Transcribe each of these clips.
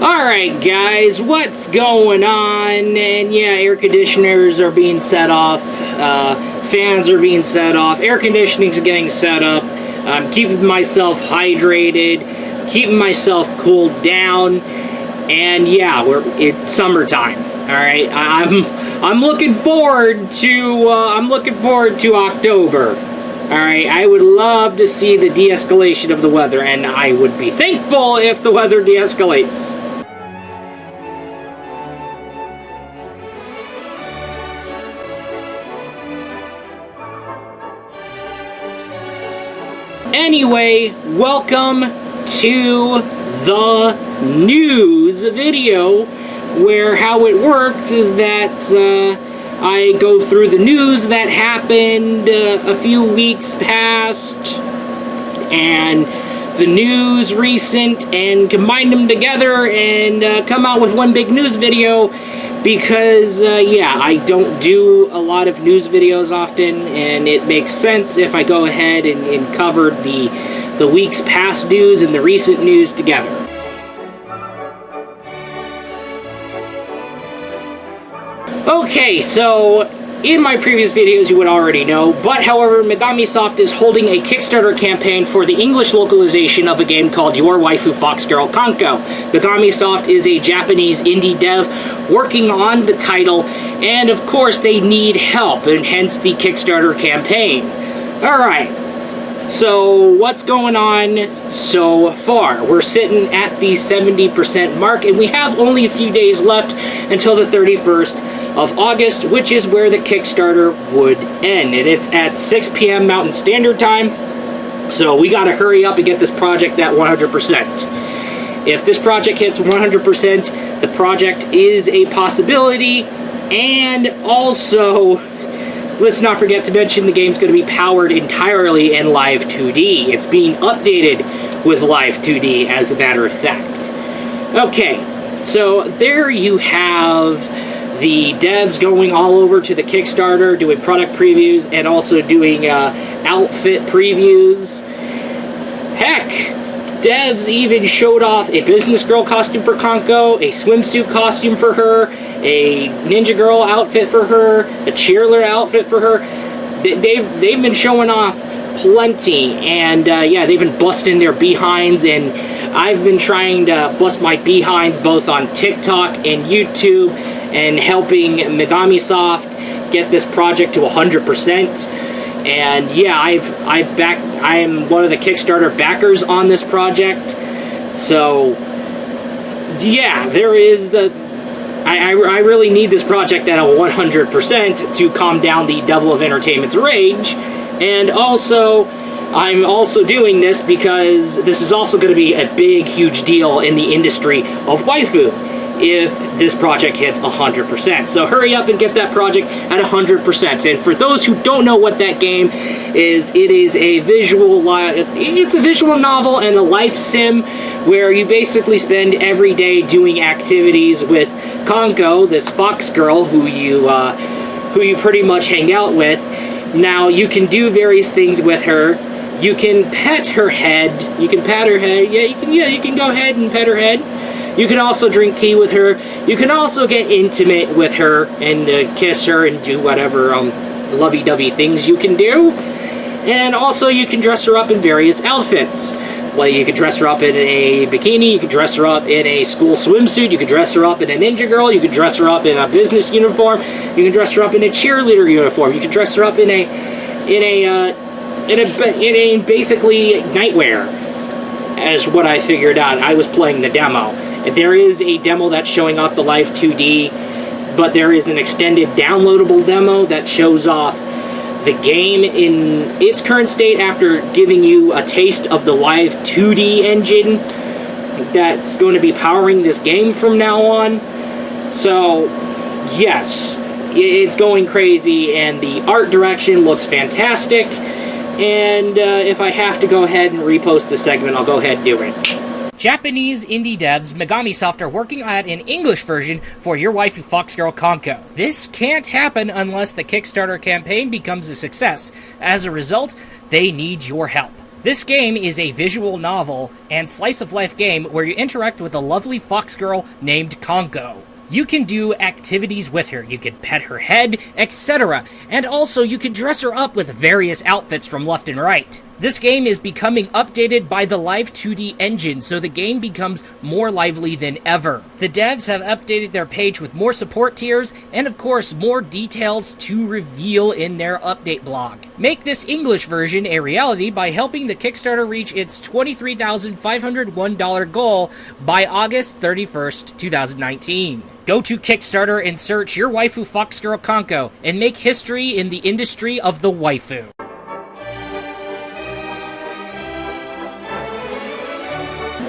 Alright guys, what's going on? And yeah, air conditioners are being set off, fans are being set off, air conditioning's getting set up, I'm keeping myself hydrated, keeping myself cooled down, and yeah, it's summertime. Alright, I'm looking forward to October. Alright, I would love to see the de-escalation of the weather, and I would be thankful if the weather de-escalates. Anyway, welcome to the news video, where how it works is that I go through the news that happened a few weeks past, and the news recent, and combine them together and come out with one big news video, because yeah, I don't do a lot of news videos often, and it makes sense if I go ahead and cover the week's past news and the recent news together. Okay, so in my previous videos you would already know, but however, Megami is holding a Kickstarter campaign for the English localization of a game called Your Waifu Fox Girl Kanko. Megami is a Japanese indie dev working on the title, and of course they need help, and hence the Kickstarter campaign. Alright, so what's going on so far? We're sitting at the 70% mark, and we have only a few days left until the 31st of August, which is where the Kickstarter would end, and it's at 6 p.m. Mountain Standard Time, so we gotta hurry up and get this project at 100%. If this project hits 100%, the project is a possibility, and also, let's not forget to mention the game's going to be powered entirely in Live 2D. It's being updated with Live 2D, as a matter of fact. Okay, so there you have the devs going all over to the Kickstarter, doing product previews, and also doing outfit previews. Heck, devs even showed off a business girl costume for Kanko, a swimsuit costume for her, a ninja girl outfit for her, a cheerleader outfit for her. They've been showing off plenty, and yeah, they've been busting their behinds, and I've been trying to bust my behinds both on TikTok and YouTube, and helping Megami get this project to 100%. And yeah, I am one of the Kickstarter backers on this project. So yeah, there is I really need this project at a 100% to calm down the Devil of Entertainment's rage. And also, I'm also doing this because this is also going to be a big, huge deal in the industry of waifu if this project hits 100%. So hurry up and get that project at 100%. And for those who don't know what that game is, it is a visual novel and a life sim where you basically spend every day doing activities with Kanko, this fox girl who you pretty much hang out with. Now, you can do various things with her. You can pet her head. You can pat her head. Yeah, you can go ahead and pet her head. You can also drink tea with her. You can also get intimate with her and kiss her and do whatever lovey-dovey things you can do. And also, you can dress her up in various outfits. Well, you can dress her up in a bikini, you can dress her up in a school swimsuit, you can dress her up in a ninja girl, you can dress her up in a business uniform, you can dress her up in a cheerleader uniform, you can dress her up in basically nightwear, as what I figured out. I was playing the demo. There is a demo that's showing off the Live 2D, but there is an extended downloadable demo that shows off the game in its current state after giving you a taste of the Live 2D engine that's going to be powering this game from now on. So, yes, it's going crazy, and the art direction looks fantastic, and if I have to go ahead and repost the segment, I'll go ahead and do it. Japanese indie devs Megami are working at an English version for Your Waifu Fox Girl Kanko. This can't happen unless the Kickstarter campaign becomes a success. As a result, they need your help. This game is a visual novel and slice-of-life game where you interact with a lovely fox girl named Conko. You can do activities with her, you can pet her head, etc. And also you can dress her up with various outfits from left and right. This game is becoming updated by the Live 2D engine, so the game becomes more lively than ever. The devs have updated their page with more support tiers, and of course, more details to reveal in their update blog. Make this English version a reality by helping the Kickstarter reach its $23,501 goal by August 31st, 2019. Go to Kickstarter and search Your Waifu Fox Girl Conko, and make history in the industry of the waifu.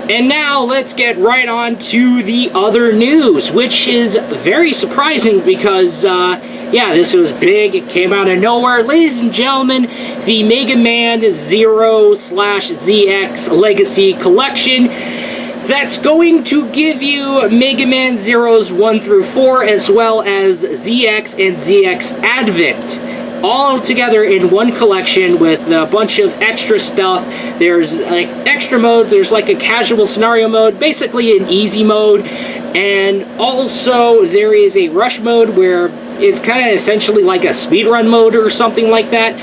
And now let's get right on to the other news, which is very surprising because, yeah, this was big. It came out of nowhere. Ladies and gentlemen, the Mega Man 0/ZX Legacy Collection that's going to give you Mega Man Zeros 1 through 4 as well as ZX and ZX Advent, all together in one collection with a bunch of extra stuff. There's like extra modes, there's like a casual scenario mode, basically an easy mode, and also there is a rush mode where it's kind of essentially like a speedrun mode or something like that.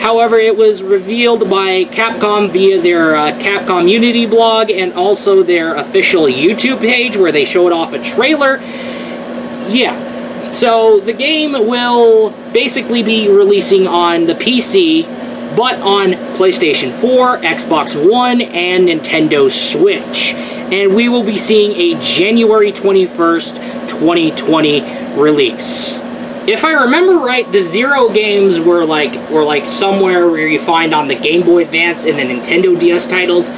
However, it was revealed by Capcom via their Capcom Unity blog and also their official YouTube page where they showed off a trailer. Yeah. So, the game will basically be releasing on the PC, but on PlayStation 4, Xbox One, and Nintendo Switch. And we will be seeing a January 21st, 2020 release. If I remember right, the Zero games were like somewhere where you find on the Game Boy Advance and the Nintendo DS titles.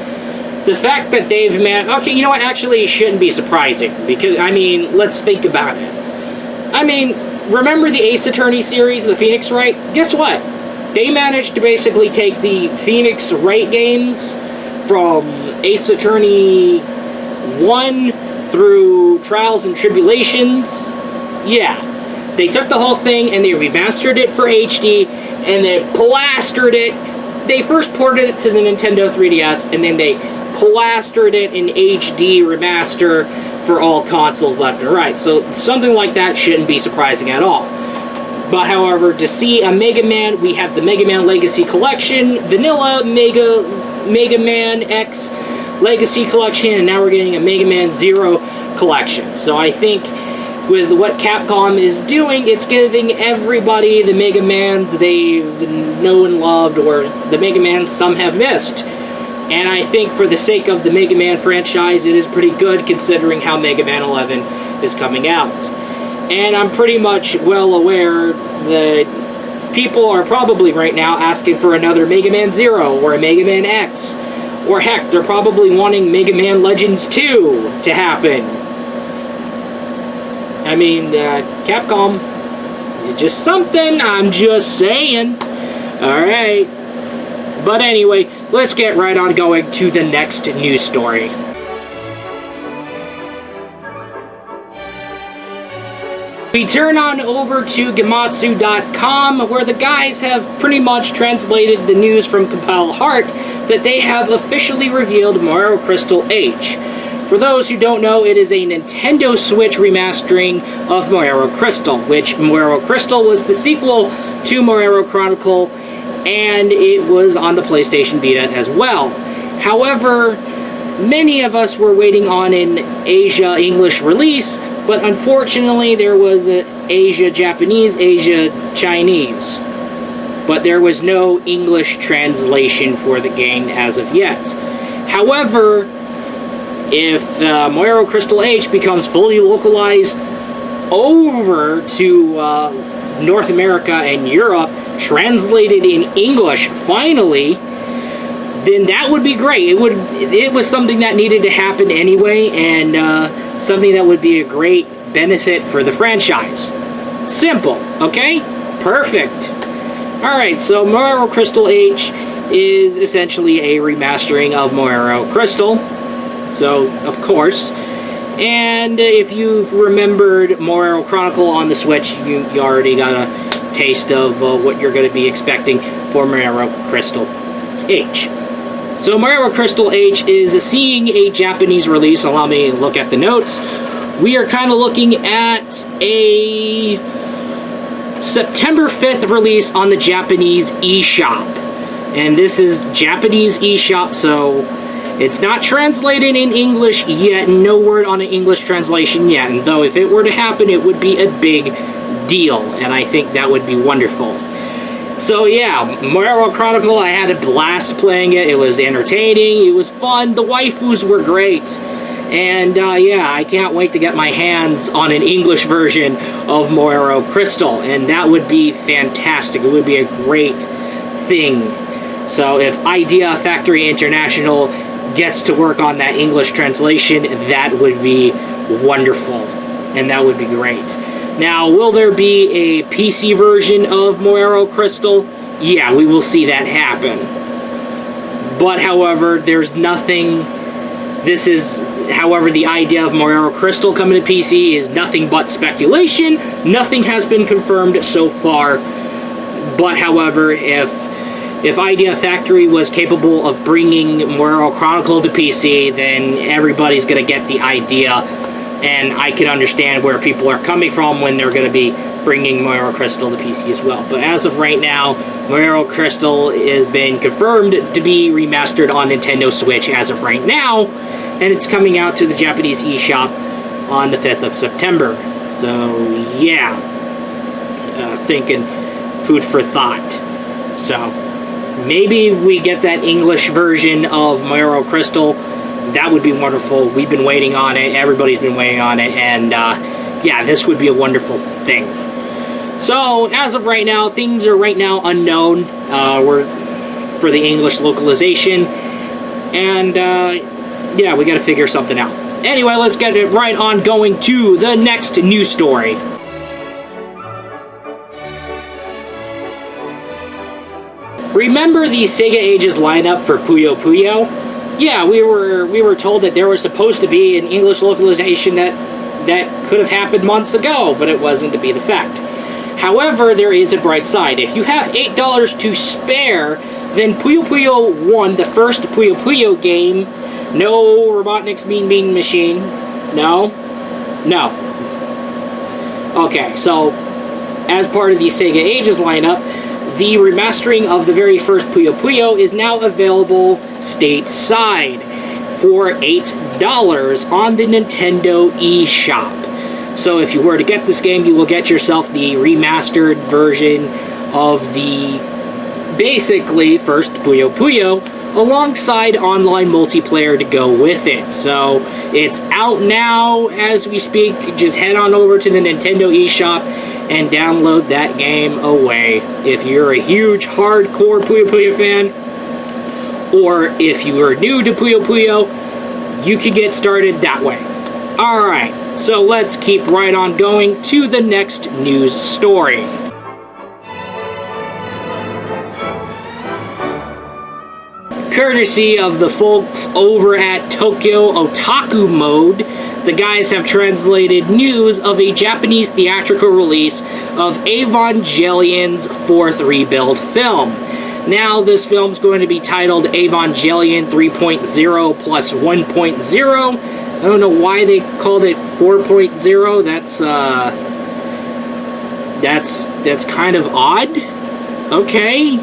The fact that they've okay, you know what, actually it shouldn't be surprising, because, I mean, let's think about it. I mean, remember the Ace Attorney series, the Phoenix Wright? Guess what? They managed to basically take the Phoenix Wright games from Ace Attorney 1 through Trials and Tribulations. Yeah. They took the whole thing and they remastered it for HD and they plastered it. They first ported it to the Nintendo 3DS and then they plastered it in HD remaster for all consoles left and right. So something like that shouldn't be surprising at all. But however, to see a Mega Man, we have the Mega Man Legacy Collection, Vanilla Mega Man X Legacy Collection, and now we're getting a Mega Man Zero Collection. So I think with what Capcom is doing, it's giving everybody the Mega Mans they've known and loved, or the Mega Mans some have missed. And I think for the sake of the Mega Man franchise, it is pretty good considering how Mega Man 11 is coming out. And I'm pretty much well aware that people are probably right now asking for another Mega Man Zero or a Mega Man X. Or heck, they're probably wanting Mega Man Legends 2 to happen. I mean, Capcom, is it just something? I'm just saying. Alright. But anyway, let's get right on going to the next news story. We turn on over to Gematsu.com, where the guys have pretty much translated the news from Compile Heart that they have officially revealed Mario Crystal H. For those who don't know, it is a Nintendo Switch remastering of Mario Crystal, which Mario Crystal was the sequel to Mario Chronicle, and it was on the PlayStation Vita as well. However, many of us were waiting on an Asia English release, but unfortunately there was an Asia Japanese, Asia Chinese. But there was no English translation for the game as of yet. However, if Mario Crystal H becomes fully localized over to North America and Europe, translated in English finally, then that would be great. It was something that needed to happen anyway, and something that would be a great benefit for the franchise. Simple, okay? Perfect. Alright, so Mario Crystal H is essentially a remastering of Mario Crystal. So, of course. And if you've remembered Mario Chronicle on the Switch, you already got a taste of what you're going to be expecting for Mario Crystal H. So Moero Crystal H is seeing a Japanese release. Allow me to look at the notes. We are kind of looking at a September 5th release on the Japanese eShop. And this is Japanese eShop, so it's not translated in English yet. No word on an English translation yet. And though if it were to happen, it would be a big deal. And I think that would be wonderful. So yeah, Moero Chronicle, I had a blast playing it. It was entertaining, it was fun, the waifus were great. And yeah, I can't wait to get my hands on an English version of Moero Crystal. And that would be fantastic. It would be a great thing. So if Idea Factory International gets to work on that English translation, that would be wonderful. And that would be great. Now, will there be a PC version of Moero Crystal? Yeah, we will see that happen. But, however, there's nothing... This is... However, the idea of Moero Crystal coming to PC is nothing but speculation. Nothing has been confirmed so far. But, however, if Idea Factory was capable of bringing Moero Chronicle to PC, then everybody's going to get the idea. And I can understand where people are coming from when they're going to be bringing Moero Crystal to PC as well. But as of right now, Moero Crystal has been confirmed to be remastered on Nintendo Switch as of right now. And it's coming out to the Japanese eShop on the 5th of September. So, yeah. Thinking food for thought. So, maybe if we get that English version of Moero Crystal, that would be wonderful. We've been waiting on it. Everybody's been waiting on it. And, yeah, this would be a wonderful thing. So, as of right now, things are right now unknown. We're for the English localization. And, yeah, we gotta figure something out. Anyway, let's get it right on going to the next news story. Remember the Sega Ages lineup for Puyo Puyo? Yeah, we were told that there was supposed to be an English localization that could have happened months ago, but it wasn't to be the fact. However, there is a bright side. If you have $8 to spare, then Puyo Puyo 1, the first Puyo Puyo game, no Robotnik's Mean Bean Machine, no. Okay, so as part of the Sega Ages lineup, the remastering of the very first Puyo Puyo is now available stateside for $8 on the Nintendo eShop. So if you were to get this game, you will get yourself the remastered version of the basically first Puyo Puyo alongside online multiplayer to go with it. So it's out now as we speak. Just head on over to the Nintendo eShop and download that game away. If you're a huge, hardcore Puyo Puyo fan, or if you are new to Puyo Puyo, you can get started that way. Alright, so let's keep right on going to the next news story. Courtesy of the folks over at Tokyo Otaku Mode, the guys have translated news of a Japanese theatrical release of Evangelion's fourth rebuild film. Now, this film's going to be titled Evangelion 3.0 plus 1.0. I don't know why they called it 4.0. That's kind of odd. Okay.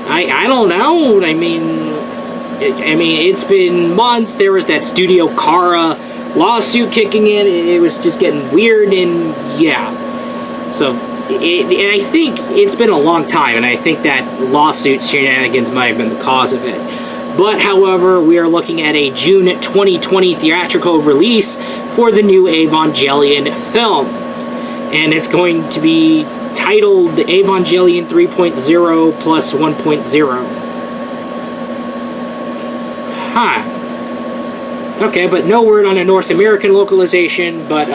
I don't know. I mean, it's been months. There was that Studio Kara lawsuit kicking in. It was just getting weird, and yeah. So, and I think it's been a long time, and I think that lawsuit shenanigans might have been the cause of it. But, however, we are looking at a June 2020 theatrical release for the new Evangelion film. And it's going to be titled Evangelion 3.0 plus 1.0. Huh. Okay, but no word on a North American localization, but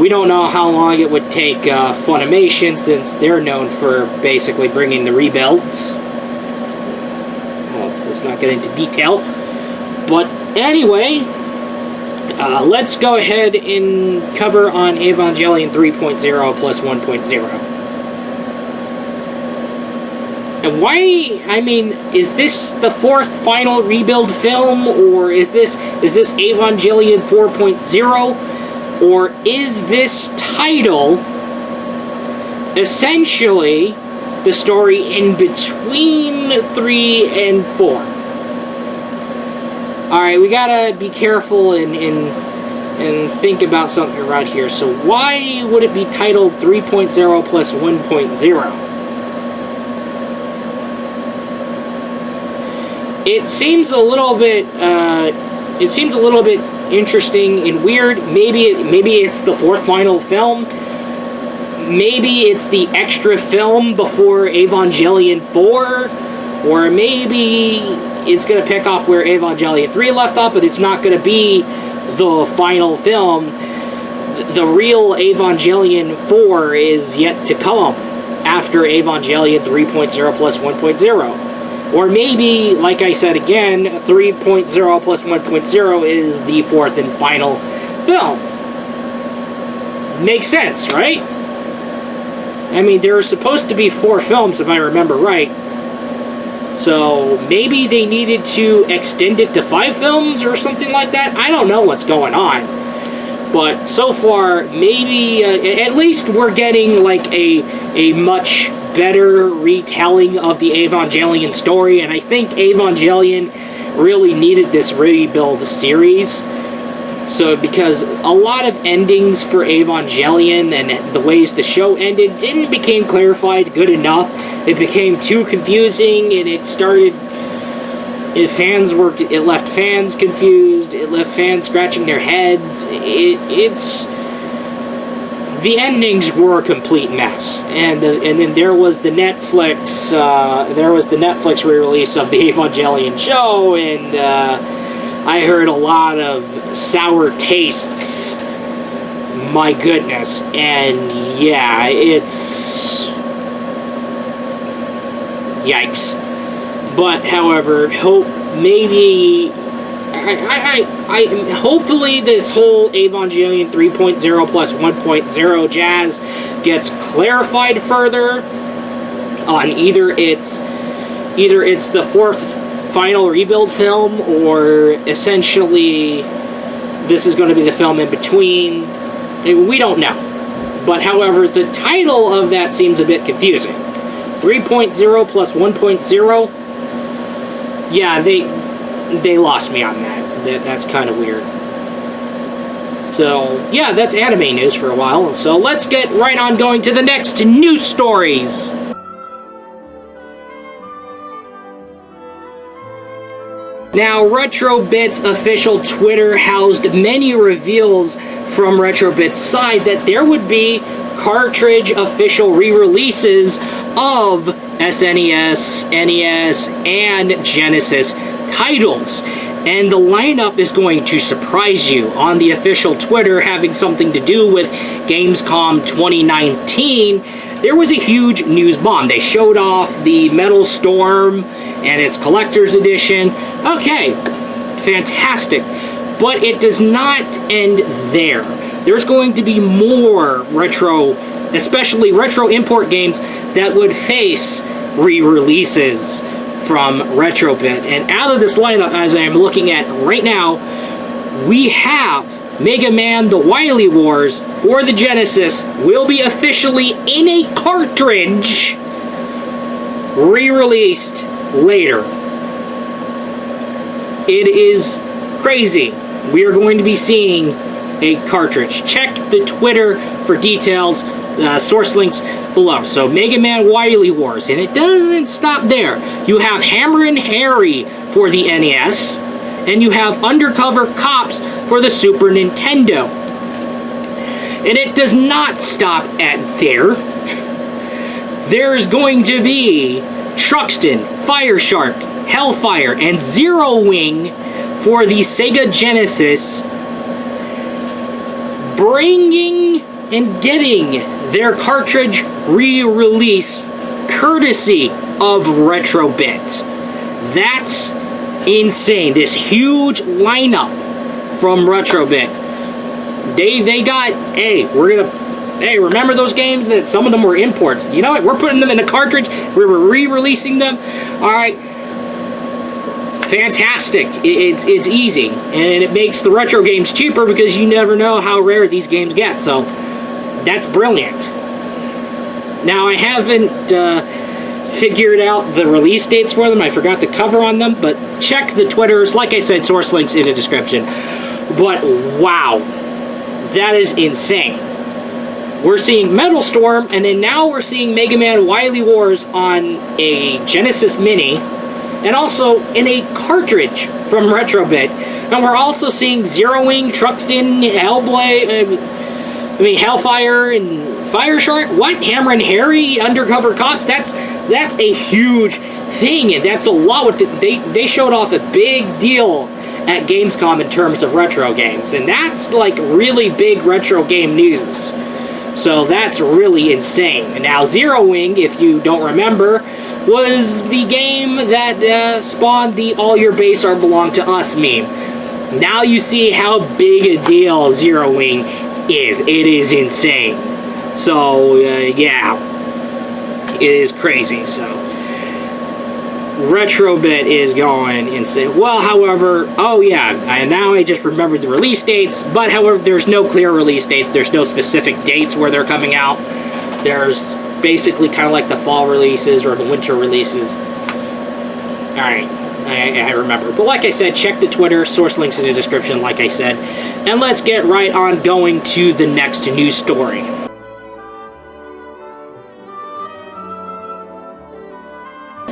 we don't know how long it would take Funimation, since they're known for basically bringing the rebuilds. Well, let's not get into detail. But anyway, let's go ahead and cover on Evangelion 3.0 plus 1.0. And why, I mean, is this the fourth final rebuild film, or is this Evangelion 4.0, or is this title essentially the story in between 3 and 4? Alright, we gotta be careful and think about something right here. So why would it be titled 3.0 plus 1.0? It seems a little bit interesting and weird. Maybe it's the fourth final film. Maybe it's the extra film before Evangelion 4, or maybe it's going to pick off where Evangelion 3 left off, but it's not going to be the final film. The real Evangelion 4 is yet to come after Evangelion 3.0 plus 1.0. Or maybe, like I said again, 3.0 plus 1.0 is the fourth and final film. Makes sense, right? I mean, there are supposed to be 4 films, if I remember right. So maybe they needed to extend it to 5 films or something like that. I don't know what's going on. But so far, maybe, at least we're getting like a much better retelling of the Evangelion story. And I think Evangelion really needed this rebuild series. So, because a lot of endings for Evangelion and the ways the show ended didn't become clarified good enough. It became too confusing, and it left fans confused. It left fans scratching their heads. The endings were a complete mess, and then there was the Netflix re-release of the Evangelion show, and I heard a lot of sour tastes. My goodness. And yeah, it's yikes. But however, hopefully this whole Evangelion 3.0 plus 1.0 jazz gets clarified further on either it's the fourth final rebuild film, or essentially this is going to be the film in between. We don't know. But however, the title of that seems a bit confusing. 3.0 plus 1.0. Yeah, they lost me on that. That's kind of weird. So, yeah, that's anime news for a while. So let's get right on going to the next news stories. Now, RetroBit's official Twitter housed many reveals from RetroBit's side that there would be cartridge official re-releases of SNES, NES, and Genesis titles. And the lineup is going to surprise you. On the official Twitter, having something to do with Gamescom 2019, there was a huge news bomb. They showed off the Metal Storm and its collector's edition. Okay, fantastic. But it does not end there. There's going to be more retro, especially retro import games that would face re-releases from RetroBit. And out of this lineup, as I'm looking at right now, we have Megaman the WILY Wars for the Genesis will be officially in a cartridge, re-released later. It is crazy. We are going to be seeing a cartridge. Check the Twitter for details, source links below. So Megaman WILY Wars, and it doesn't stop there. You have Hammer and Harry for the NES, and you have Undercover Cops for the Super Nintendo. And it does not stop at there. There's going to be Truxton, Fire Shark, Hellfire, and Zero Wing for the Sega Genesis, bringing and getting their cartridge re-release courtesy of RetroBit. That's insane. This huge lineup from RetroBit. They got, hey, we're gonna Hey, remember those games that some of them were imports? You know what? We're putting them in a cartridge. We were re-releasing them. All right. Fantastic. It's easy. And it makes the retro games cheaper because you never know how rare these games get. So that's brilliant. Now, I haven't figured out the release dates for them. I forgot to cover on them. But check the Twitters. Like I said, source links in the description. But wow. That is insane. We're seeing Metal Storm, and then now we're seeing Megaman WILY Wars on a Genesis Mini, and also in a cartridge from Retrobit. And we're also seeing Zero Wing, Truxton, Hellfire, and Fire Shark. What? Hammer and Harry, Undercover Cops? That's a huge thing, and that's a lot. With they showed off a big deal at Gamescom in terms of retro games, and that's like really big retro game news. So that's really insane. Now, Zero Wing, if you don't remember, was the game that spawned the "All Your Base Are Belong to Us" meme. Now you see how big a deal Zero Wing is. It is insane. So, yeah. It is crazy, so. Retrobit is going insane. Well, however, oh yeah, now I just remembered the release dates, but however, there's no clear release dates. There's no specific dates where they're coming out. There's basically kind of like the fall releases or the winter releases. Alright, I remember. But like I said, check the Twitter, source links in the description, like I said. And let's get right on going to the next news story.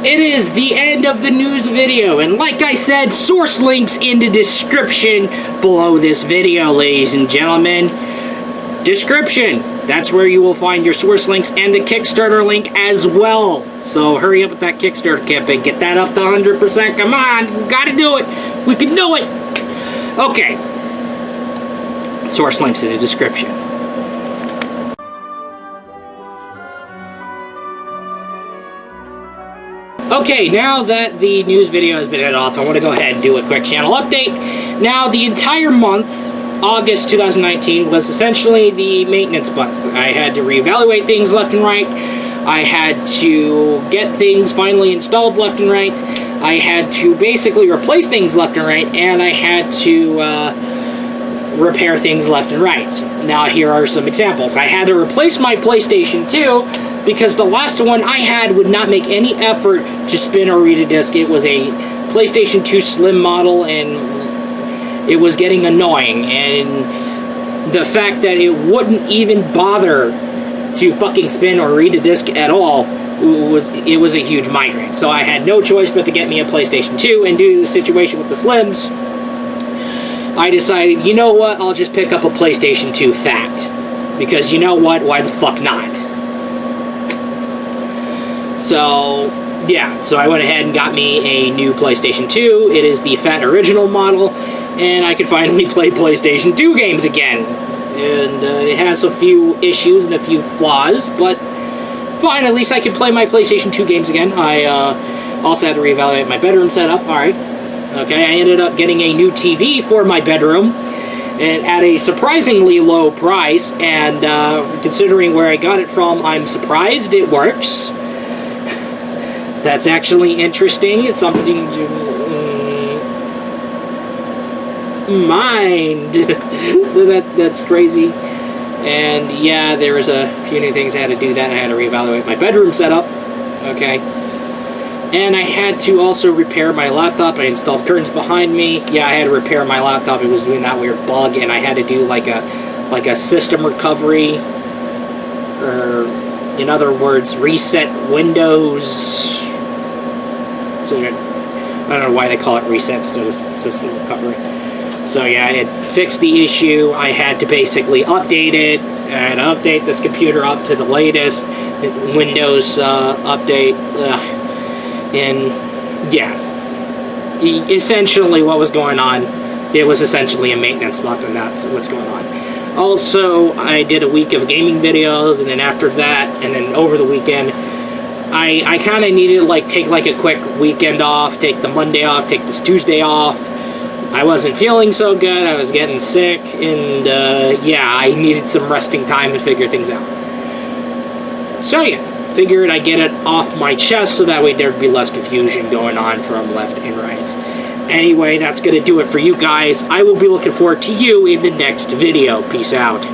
It is the end of the news video, and like I said, source links in the description below this video, ladies and gentlemen. Description, that's where you will find your source links and the Kickstarter link as well. So hurry up with that Kickstarter campaign, get that up to 100%, come on, we gotta do it, we can do it. Okay, source links in the description. Okay, now that the news video has been headed off, I want to go ahead and do a quick channel update. Now, the entire month, August 2019, was essentially the maintenance month. I had to reevaluate things left and right. I had to get things finally installed left and right. I had to basically replace things left and right, and I had to repair things left and right. Now, here are some examples. I had to replace my PlayStation 2 because the last one I had would not make any effort to spin or read a disc. It was a PlayStation 2 Slim model, and it was getting annoying. And the fact that it wouldn't even bother to fucking spin or read a disc at all was a huge migraine. So I had no choice but to get me a PlayStation 2, and due to the situation with the Slims, I decided, you know what, I'll just pick up a PlayStation 2 Fat. Because you know what, why the fuck not? So, yeah, so I went ahead and got me a new PlayStation 2. It is the Fat Original model, and I could finally play PlayStation 2 games again. And it has a few issues and a few flaws, but fine, at least I could play my PlayStation 2 games again. I also had to reevaluate my bedroom setup. Alright. Okay, I ended up getting a new TV for my bedroom, and at a surprisingly low price, and considering where I got it from, I'm surprised it works. That's actually interesting. It's something to mind. That's crazy. And yeah, there was a few new things I had to do that. I had to reevaluate my bedroom setup. Okay. And I had to also repair my laptop. I installed curtains behind me. Yeah, I had to repair my laptop. It was doing that weird bug, and I had to do like a system recovery, or in other words, reset Windows. So I don't know why they call it reset instead of system recovery. So yeah, it fixed the issue. I had to basically update it and update this computer up to the latest Windows update. And yeah, essentially what was going on, it was essentially a maintenance month, and that's what's going on. Also, I did a week of gaming videos, and then after that, and then over the weekend, I kind of needed to take a quick weekend off, take the Monday off, take this Tuesday off, I wasn't feeling so good, I was getting sick, and yeah, I needed some resting time to figure things out. So yeah, figured I'd get it off my chest so that way there'd be less confusion going on from left and right. Anyway, that's going to do it for you guys. I will be looking forward to you in the next video. Peace out.